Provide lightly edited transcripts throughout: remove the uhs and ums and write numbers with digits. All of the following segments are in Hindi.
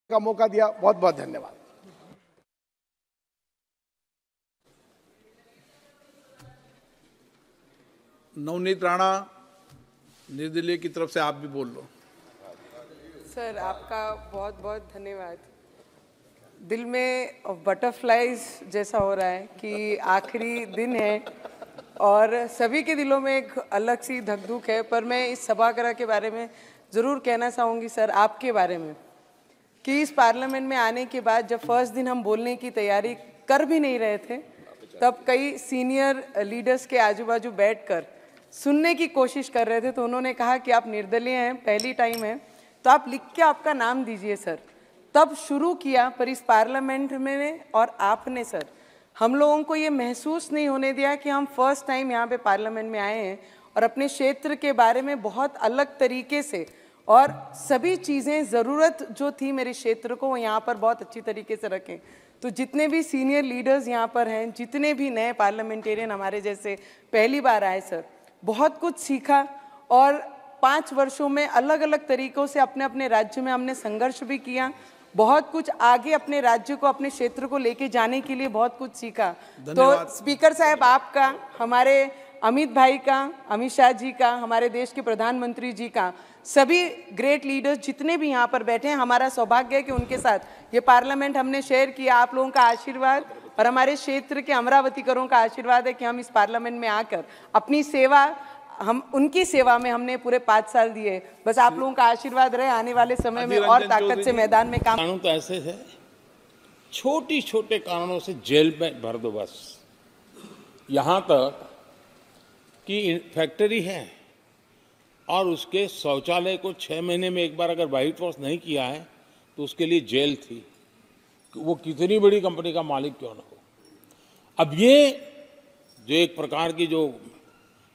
का मौका दिया। बहुत बहुत धन्यवाद। नवनीत राणा, निर्दलीय की तरफ से आप भी बोल लो। सर, आपका बहुत बहुत धन्यवाद। दिल में बटरफ्लाइज जैसा हो रहा है कि आखिरी दिन है और सभी के दिलों में एक अलग सी धक-धुक है। पर मैं इस सभागृह के बारे में ज़रूर कहना चाहूँगी सर, आपके बारे में, कि इस पार्लियामेंट में आने के बाद जब फर्स्ट दिन हम बोलने की तैयारी कर भी नहीं रहे थे, तब कई सीनियर लीडर्स के आजू बाजू बैठकर सुनने की कोशिश कर रहे थे। तो उन्होंने कहा कि आप निर्दलीय हैं, पहली टाइम है, तो आप लिख के आपका नाम दीजिए सर। तब शुरू किया, पर इस पार्लियामेंट में और आपने सर हम लोगों को ये महसूस नहीं होने दिया कि हम फर्स्ट टाइम यहाँ पे पार्लियामेंट में आए हैं और अपने क्षेत्र के बारे में बहुत अलग तरीके से और सभी चीज़ें ज़रूरत जो थी मेरे क्षेत्र को, वो यहाँ पर बहुत अच्छी तरीके से रखें। तो जितने भी सीनियर लीडर्स यहाँ पर हैं, जितने भी नए पार्लियामेंटेरियन हमारे जैसे पहली बार आए सर, बहुत कुछ सीखा और 5 वर्षों में अलग अलग तरीक़ों से अपने अपने राज्य में हमने संघर्ष भी किया। बहुत कुछ आगे अपने राज्य को, अपने क्षेत्र को लेके जाने के लिए बहुत कुछ सीखा। तो स्पीकर साहब आपका, हमारे अमित भाई का, अमित शाह जी का, हमारे देश के प्रधानमंत्री जी का, सभी ग्रेट लीडर्स जितने भी यहाँ पर बैठे हैं, हमारा सौभाग्य है कि उनके साथ ये पार्लियामेंट हमने शेयर किया। आप लोगों का आशीर्वाद और हमारे क्षेत्र के अमरावतीकरों का आशीर्वाद है कि हम इस पार्लियामेंट में आकर अपनी सेवा, हम उनकी सेवा में हमने पूरे 5 साल दिए। बस आप लोगों का आशीर्वाद रहे, आने वाले समय में और ताकत से मैदान में काम। कानून तो ऐसे है, छोटी छोटे कारणों से जेल में भर दो बस। यहाँ तक कि फैक्ट्री है और उसके शौचालय को 6 महीने में एक बार अगर व्हाइट वॉश नहीं किया है तो उसके लिए जेल थी, वो कितनी बड़ी कंपनी का मालिक क्यों न हो। अब ये जो एक प्रकार की जो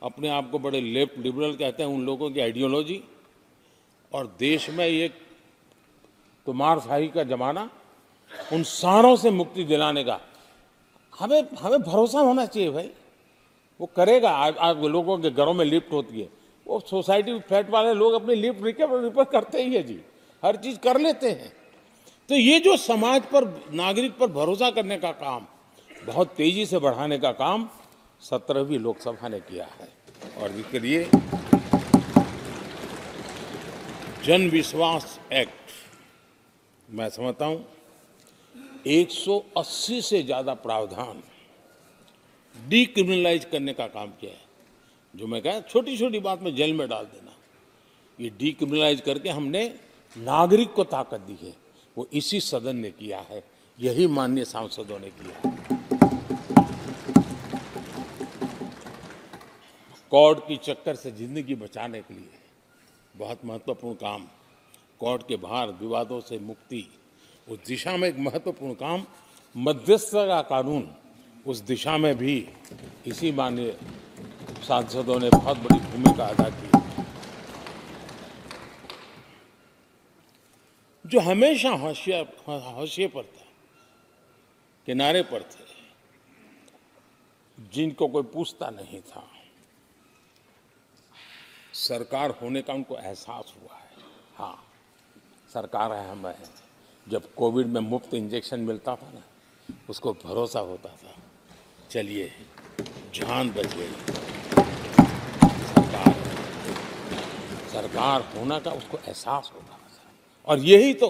अपने आप को बड़े लेफ्ट लिबरल कहते हैं, उन लोगों की आइडियोलॉजी और देश में ये तुमारशाही का जमाना, उन सारों से मुक्ति दिलाने का हमें भरोसा होना चाहिए भाई। वो करेगा। आज लोगों के घरों में लिफ्ट होती है, वो सोसाइटी फ्लैट वाले लोग अपनी लिफ्ट रिपेयर करते ही है जी, हर चीज कर लेते हैं। तो ये जो समाज पर, नागरिक पर भरोसा करने का काम, बहुत तेजी से बढ़ाने का काम 17वीं लोकसभा ने किया है। और इसके लिए जन विश्वास एक्ट, मैं समझता हूं 180 से ज्यादा प्रावधान डीक्रिमिनलाइज करने का काम किया है। जो मैं कहा छोटी छोटी बात में जेल में डाल देना, ये डीक्रिमिनलाइज करके हमने नागरिक को ताकत दी है। वो इसी सदन ने किया है, यही माननीय सांसदों ने किया है। कोर्ट की चक्कर से जिंदगी बचाने के लिए बहुत महत्वपूर्ण काम, कोर्ट के बाहर विवादों से मुक्ति, उस दिशा में एक महत्वपूर्ण काम, मध्यस्थता का कानून, उस दिशा में भी इसी माननीय सांसदों ने बहुत बड़ी भूमिका अदा की। जो हमेशा हाशिए पर थे, किनारे पर थे, जिनको कोई पूछता नहीं था, सरकार होने का उनको एहसास हुआ है। हाँ, सरकार अहम है। जब कोविड में मुफ्त इंजेक्शन मिलता था ना, उसको भरोसा होता था, चलिए जान बच गई, सरकार होना का उसको एहसास होता था। और यही तो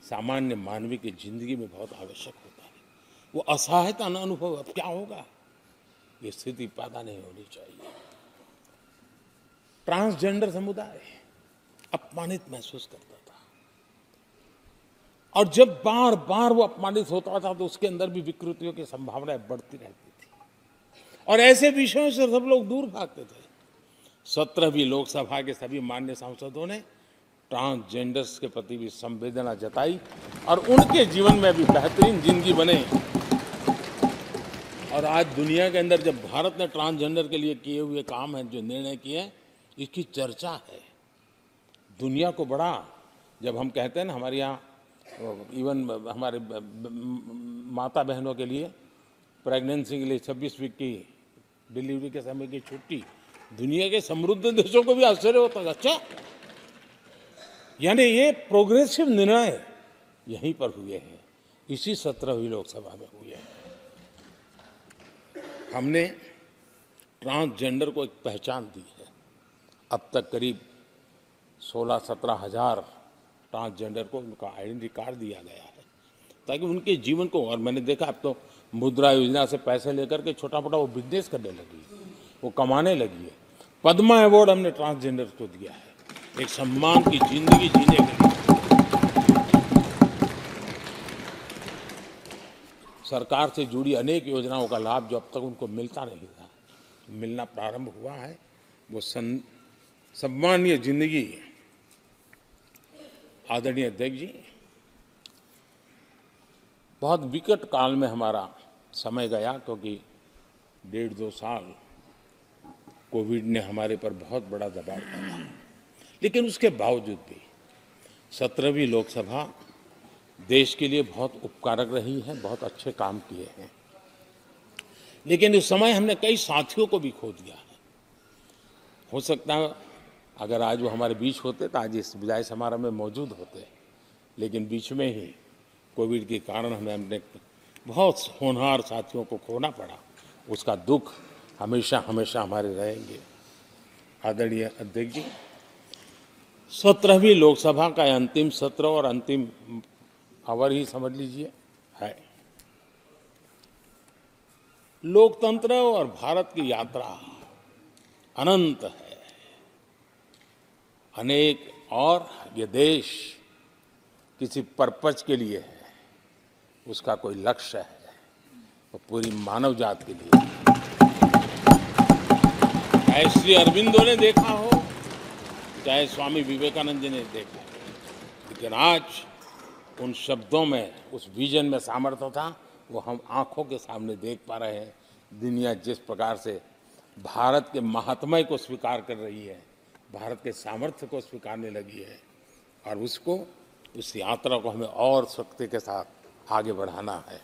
सामान्य मानवीय की जिंदगी में बहुत आवश्यक होता है। वो असहायता न अनुभव, अब क्या होगा, ये स्थिति पैदा नहीं होनी चाहिए। ट्रांसजेंडर समुदाय अपमानित महसूस करता था, और जब बार बार वो अपमानित होता था तो उसके अंदर भी विकृतियों की संभावनाएं बढ़ती रहती थी, और ऐसे विषयों से सब लोग दूर भागते थे। 17वीं लोकसभा के सभी माननीय सांसदों ने ट्रांसजेंडर्स के प्रति भी संवेदना जताई और उनके जीवन में भी बेहतरीन जिंदगी बने। और आज दुनिया के अंदर जब भारत ने ट्रांसजेंडर के लिए किए हुए काम है, जो निर्णय किए हैं, इसकी चर्चा है दुनिया को बड़ा। जब हम कहते हैं ना, हमारे यहाँ इवन हमारे माता बहनों के लिए प्रेगनेंसी के लिए 26 वीक की डिलीवरी के समय की छुट्टी, दुनिया के समृद्ध देशों को भी आश्चर्य होता है। अच्छा, यानी ये प्रोग्रेसिव निर्णय यहीं पर हुए हैं, इसी 17वीं लोकसभा में हुए हैं। हमने ट्रांसजेंडर को एक पहचान दी है। अब तक करीब 16-17 हजार ट्रांसजेंडर को उनका आइडेंटिटी कार्ड दिया गया है, ताकि उनके जीवन को, और मैंने देखा अब तो मुद्रा योजना से पैसे लेकर के छोटा मोटा वो बिजनेस करने लगी, वो कमाने लगी है। पद्मा अवार्ड हमने ट्रांसजेंडर को दिया है, एक सम्मान की जिंदगी जीने के लिए। सरकार से जुड़ी अनेक योजनाओं का लाभ जो अब तक उनको मिलता नहीं था, मिलना प्रारंभ हुआ है। वो सम्मानीय जिंदगी। आदरणीय अध्यक्ष जी, बहुत विकट काल में हमारा समय गया, क्योंकि 1.5-2 साल कोविड ने हमारे पर बहुत बड़ा दबाव डाला, लेकिन उसके बावजूद भी 17वीं लोकसभा देश के लिए बहुत उपकारक रही है, बहुत अच्छे काम किए हैं। लेकिन उस समय हमने कई साथियों को भी खो दिया है। हो सकता है अगर आज वो हमारे बीच होते तो आज इस विदाई समारोह में मौजूद होते, लेकिन बीच में ही कोविड के कारण हमें अपने बहुत होनहार साथियों को खोना पड़ा। उसका दुख हमेशा हमेशा हमारे रहेंगे। आदरणीय अध्यक्ष जी, 17वीं लोकसभा का अंतिम सत्र और अंतिम आवर ही समझ लीजिए है। लोकतंत्र और भारत की यात्रा अनंत है, अनेक, और ये देश किसी पर्पज के लिए है, उसका कोई लक्ष्य है, वो पूरी मानव जात के लिए। चाहे श्री अरविंदो ने देखा हो, चाहे स्वामी विवेकानंद जी ने देखा हो, लेकिन आज उन शब्दों में, उस विजन में सामर्थ्य था, वो हम आंखों के सामने देख पा रहे हैं। दुनिया जिस प्रकार से भारत के महात्म्य को स्वीकार कर रही है, भारत के सामर्थ्य को स्वीकारने लगी है, और उसको, उस यात्रा को हमें और शक्ति के साथ आगे बढ़ाना है।